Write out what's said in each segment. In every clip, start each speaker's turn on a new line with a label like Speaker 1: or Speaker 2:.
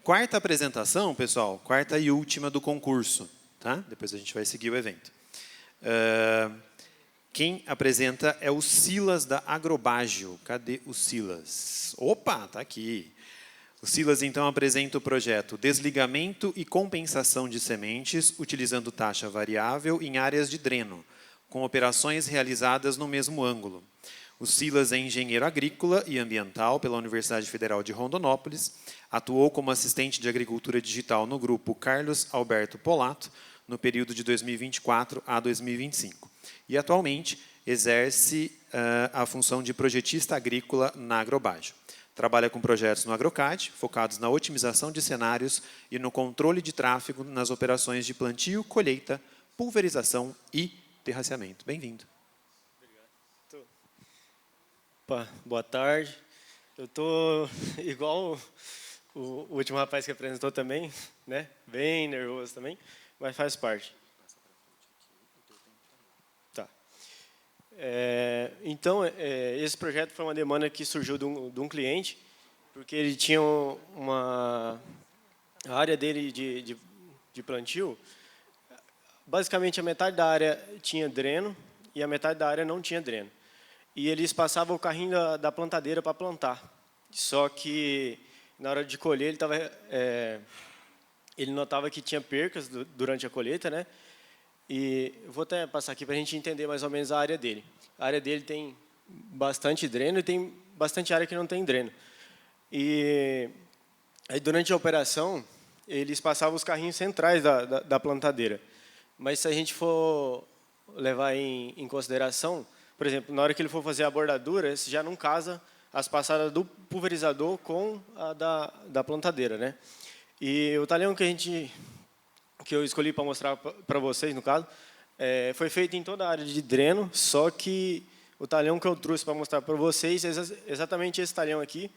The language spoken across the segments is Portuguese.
Speaker 1: quarta apresentação, pessoal, quarta e última do concurso. Tá? Depois a gente vai seguir o evento. Quem apresenta é o Silas da Agrobágio. Cadê o Silas? Opa, está aqui. O Silas, então, apresenta o projeto Desligamento e Compensação de Sementes, utilizando taxa variável em áreas de dreno, com operações realizadas no mesmo ângulo. O Silas é engenheiro agrícola e ambiental pela Universidade Federal de Rondonópolis, atuou como assistente de agricultura digital no grupo Carlos Alberto Polato, no período de 2024 a 2025. E, atualmente, exerce a função de projetista agrícola na Agrobágio. Trabalha com projetos no AgroCAD, focados na otimização de cenários e no controle de tráfego nas operações de plantio, colheita, pulverização e terraceamento. Bem-vindo.
Speaker 2: Opa, boa tarde. Eu estou igual o último rapaz que apresentou também, né? Bem nervoso também, mas faz parte. Tá. Então, esse projeto foi uma demanda que surgiu de um cliente, porque ele tinha a área dele de plantio, basicamente a metade da área tinha dreno e a metade da área não tinha dreno. E eles passavam o carrinho da plantadeira para plantar. Só que, na hora de colher, ele notava que tinha percas durante a colheita, né? E eu vou até passar aqui para a gente entender mais ou menos a área dele. A área dele tem bastante dreno e tem bastante área que não tem dreno. E aí, durante a operação, eles passavam os carrinhos centrais da plantadeira. Mas se a gente for levar em consideração, por exemplo, na hora que ele for fazer a bordadura, esse já não casa as passadas do pulverizador com a da plantadeira, né? E o talhão que eu escolhi para mostrar para vocês, no caso, foi feito em toda a área de dreno, só que o talhão que eu trouxe para mostrar para vocês é exatamente esse talhão aqui,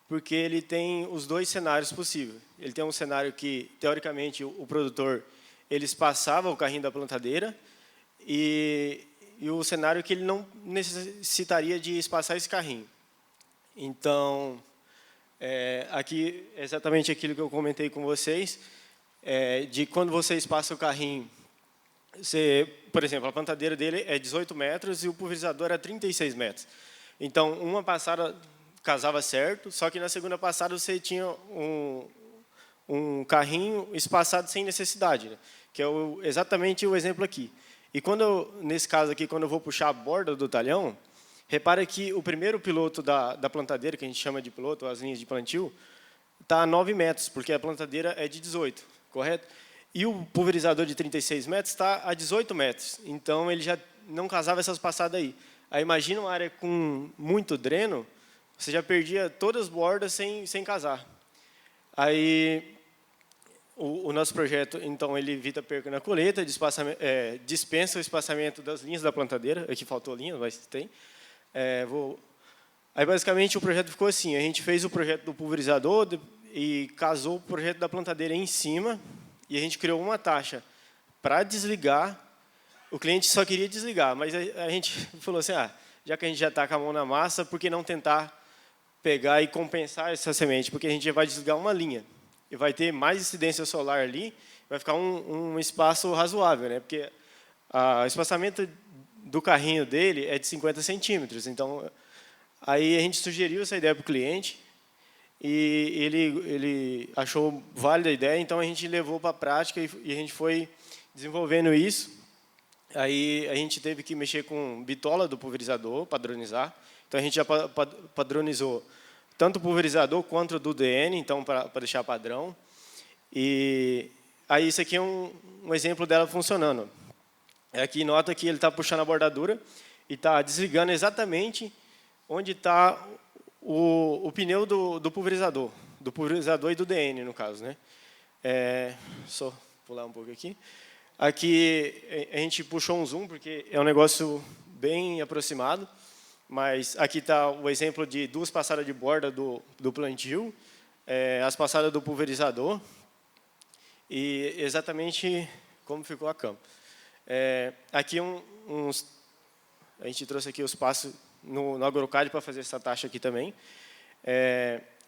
Speaker 2: porque ele tem os dois cenários possíveis. Ele tem um cenário que, teoricamente, o produtor eles passavam o carrinho da plantadeira e o cenário que ele não necessitaria de espaçar esse carrinho. Então, aqui é exatamente aquilo que eu comentei com vocês, de quando vocês passam o carrinho, por exemplo, a plantadeira dele é 18 metros e o pulverizador é 36 metros. Então, uma passada casava certo, só que na segunda passada você tinha um carrinho espaçado sem necessidade, né? Que é exatamente o exemplo aqui. E nesse caso aqui, quando eu vou puxar a borda do talhão, repara que o primeiro piloto da plantadeira, que a gente chama de piloto, as linhas de plantio, está a 9 metros, porque a plantadeira é de 18, correto? E o pulverizador de 36 metros está a 18 metros. Então, ele já não casava essas passadas aí. Aí, imagina uma área com muito dreno, você já perdia todas as bordas sem casar. Aí, o nosso projeto, então, ele evita perca na colheita, dispensa o espaçamento das linhas da plantadeira. Aqui faltou linha, mas tem. Aí, basicamente, o projeto ficou assim. A gente fez o projeto do pulverizador e casou o projeto da plantadeira em cima. E a gente criou uma taxa para desligar. O cliente só queria desligar, mas a gente falou assim, já que a gente já está com a mão na massa, por que não tentar pegar e compensar essa semente? Porque a gente vai desligar uma linha. E vai ter mais incidência solar ali, vai ficar um espaço razoável, né? Porque o espaçamento do carrinho dele é de 50 centímetros. Então, aí a gente sugeriu essa ideia para o cliente e ele achou válida a ideia, então a gente levou para a prática e a gente foi desenvolvendo isso. Aí a gente teve que mexer com bitola do pulverizador, padronizar. Então, a gente já padronizou tanto o pulverizador quanto o do DN, então, para deixar padrão. E aí, isso aqui é um exemplo dela funcionando. Aqui, nota que ele está puxando a bordadura e está desligando exatamente onde está o pneu do pulverizador e do DN, no caso, né? Só pular um pouco aqui. Aqui, a gente puxou um zoom, porque é um negócio bem aproximado. Mas aqui está o exemplo de 2 passadas de borda do plantio, as passadas do pulverizador e exatamente como ficou a campo. Aqui a gente trouxe aqui os passos no AgroCAD para fazer essa taxa aqui também.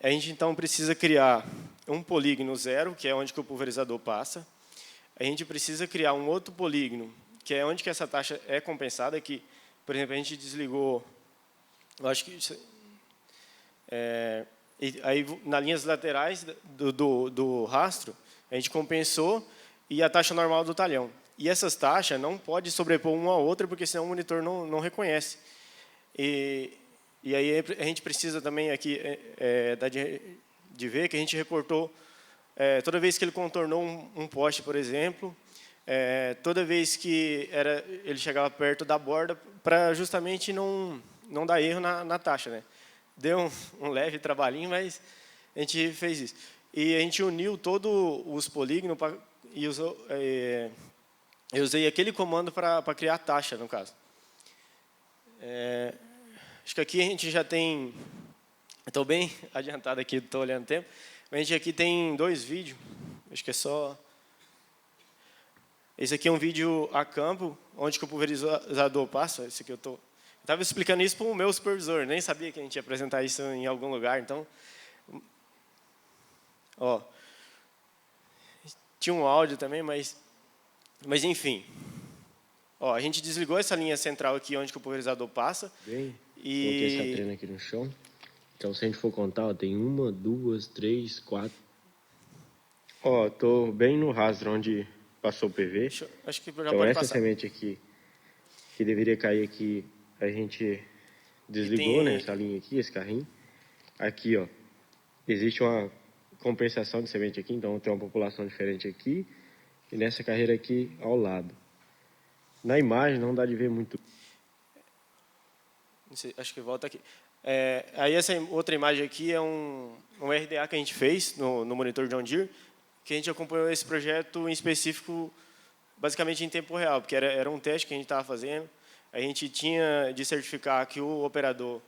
Speaker 2: A gente, então, precisa criar um polígono zero, que é onde que o pulverizador passa. A gente precisa criar um outro polígono, que é onde que essa taxa é compensada, que, por exemplo, a gente desligou, eu acho que... e aí, nas linhas laterais do rastro, a gente compensou e a taxa normal do talhão. E essas taxas não podem sobrepor uma a outra, porque senão o monitor não reconhece. E aí a gente precisa também aqui de ver que a gente reportou, toda vez que ele contornou um poste, por exemplo, toda vez que ele chegava perto da borda, para justamente não dar erro na taxa, né? Deu um leve trabalhinho, mas a gente fez isso. E a gente uniu todos os polígonos e eu usei aquele comando para criar a taxa, no caso. Acho que aqui a gente já tem... Estou bem adiantado aqui, estou olhando o tempo. Mas a gente aqui tem 2 vídeos. Acho que é só... Esse aqui é um vídeo a campo, onde que o pulverizador passa. Esse aqui eu estava explicando isso para o meu supervisor, nem sabia que a gente ia apresentar isso em algum lugar. Então, ó, tinha um áudio também, mas enfim. Ó, a gente desligou essa linha central aqui, onde que o pulverizador passa.
Speaker 3: Bem, coloquei essa trena aqui no chão. Então, se a gente for contar, ó, tem 1, 2, 3, 4. Ó, estou bem no rastro onde passou o PV.
Speaker 2: Acho que já
Speaker 3: então,
Speaker 2: pode
Speaker 3: essa
Speaker 2: passar.
Speaker 3: semente aqui, que deveria cair aqui, a gente desligou, né, essa linha aqui, esse carrinho. Aqui, ó, existe uma compensação de semente aqui, então tem uma população diferente aqui. E nessa carreira aqui, ao lado. Na imagem não dá de ver muito.
Speaker 2: Acho que volta aqui. Aí essa outra imagem aqui é um RDA que a gente fez no monitor John Deere, que a gente acompanhou esse projeto em específico, basicamente em tempo real, porque era um teste que a gente estava fazendo. A gente tinha de certificar que o operador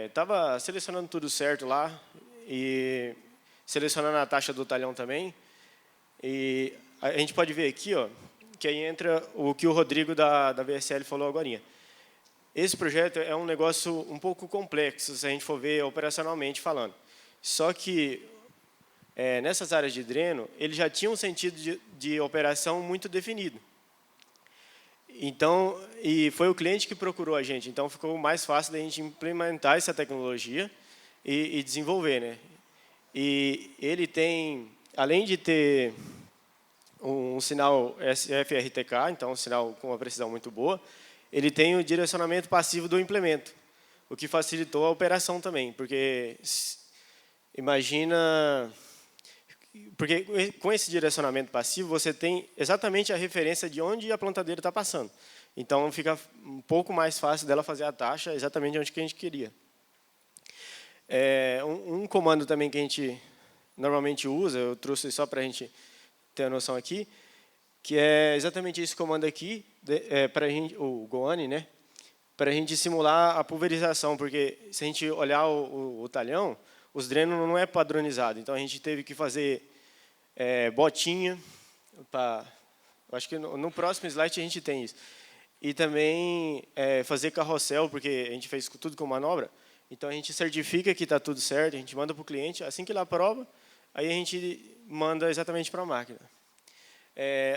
Speaker 2: estava selecionando tudo certo lá e selecionando a taxa do talhão também. E a gente pode ver aqui, ó, que aí entra o que o Rodrigo da VSL falou agora. Esse projeto é um negócio um pouco complexo, se a gente for ver operacionalmente falando. Só que, nessas áreas de dreno, ele já tinha um sentido de operação muito definido. Então, e foi o cliente que procurou a gente, então ficou mais fácil da gente implementar essa tecnologia e desenvolver, né? E ele tem, além de ter um sinal SFRTK, então um sinal com uma precisão muito boa, ele tem o direcionamento passivo do implemento, o que facilitou a operação também, porque imagina... Porque com esse direcionamento passivo, você tem exatamente a referência de onde a plantadeira está passando. Então, fica um pouco mais fácil dela fazer a taxa exatamente onde que a gente queria. Um comando também que a gente normalmente usa, eu trouxe só para a gente ter a noção aqui, que é exatamente esse comando aqui, para a gente, o Goani, né? Para a gente simular a pulverização, porque se a gente olhar o talhão, os drenos não é padronizado, então a gente teve que fazer botinha. Acho que no próximo slide a gente tem isso. E também fazer carrossel, porque a gente fez tudo com manobra. Então a gente certifica que está tudo certo, a gente manda para o cliente, assim que ele aprova, aí a gente manda exatamente para a máquina.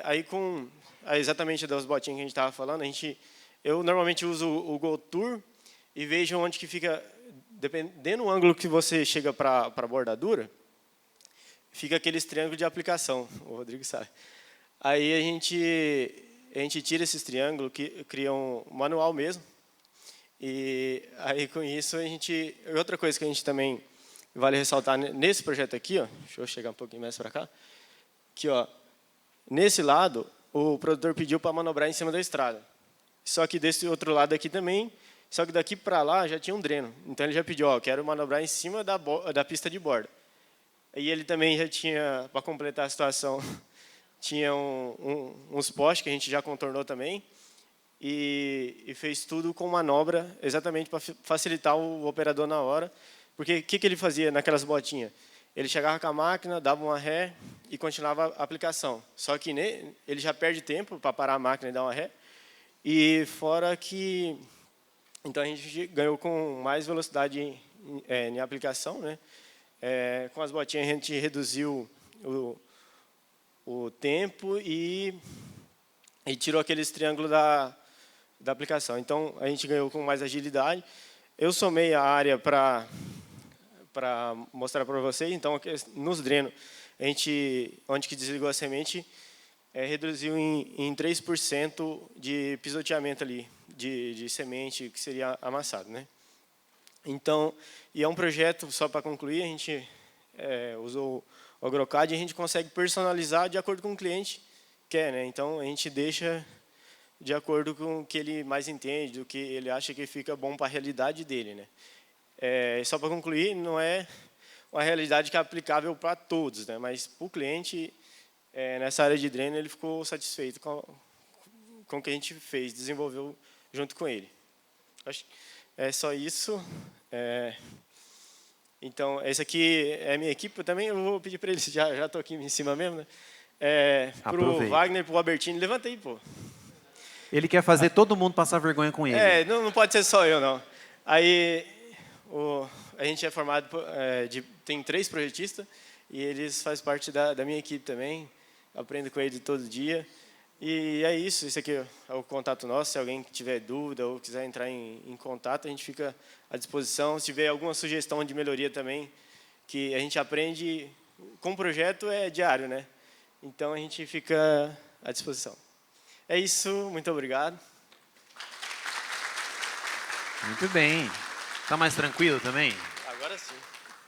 Speaker 2: Aí com exatamente das botinhas que a gente estava falando, eu normalmente uso o GoTour e vejo onde que fica. Dependendo do ângulo que você chega para a bordadura, fica aqueles triângulos de aplicação, o Rodrigo sabe. Aí a gente tira esses triângulos, que cria um manual mesmo, e aí com isso outra coisa que a gente também vale ressaltar nesse projeto aqui, ó, deixa eu chegar um pouquinho mais para cá, que ó, nesse lado o produtor pediu para manobrar em cima da estrada, só que desse outro lado aqui também. Só que daqui para lá já tinha um dreno. Então ele já pediu, ó, quero manobrar em cima da pista de borda. E ele também já tinha, para completar a situação, tinha uns postes que a gente já contornou também. E fez tudo com manobra, exatamente para facilitar o operador na hora. Porque o que ele fazia naquelas botinhas? Ele chegava com a máquina, dava uma ré e continuava a aplicação. Só que ele já perde tempo para parar a máquina e dar uma ré. E fora que... Então, a gente ganhou com mais velocidade em aplicação, né? Com as botinhas a gente reduziu o tempo e tirou aqueles triângulos da aplicação. Então, a gente ganhou com mais agilidade. Eu somei a área para mostrar para vocês. Então, nos drenos, onde que desligou a semente, reduziu em 3% de pisoteamento ali, de semente que seria amassado, né? Então, e é um projeto, só para concluir, a gente usou o AgroCAD e a gente consegue personalizar de acordo com o cliente quer, né? Então, a gente deixa de acordo com o que ele mais entende, do que ele acha que fica bom para a realidade dele, né? Só para concluir, não é uma realidade que é aplicável para todos, né? Mas para o cliente, nessa área de dreno, ele ficou satisfeito com o que a gente fez, desenvolveu junto com ele. Acho que é só isso. Então, esse aqui é a minha equipe. Eu também vou pedir para eles, já estou aqui em cima mesmo, né? Para o Wagner, para o Albertini, levanta aí, pô.
Speaker 1: Ele quer fazer todo mundo passar vergonha com ele.
Speaker 2: Não pode ser só eu, não. Aí, a gente é formado, tem 3 projetistas, e eles fazem parte da minha equipe também. Aprendo com eles todo dia. E é isso, esse aqui é o contato nosso. Se alguém tiver dúvida ou quiser entrar em contato, a gente fica à disposição. Se tiver alguma sugestão de melhoria também, que a gente aprende com o projeto, é diário, né? Então, a gente fica à disposição. É isso, muito obrigado.
Speaker 1: Muito bem. Está mais tranquilo também?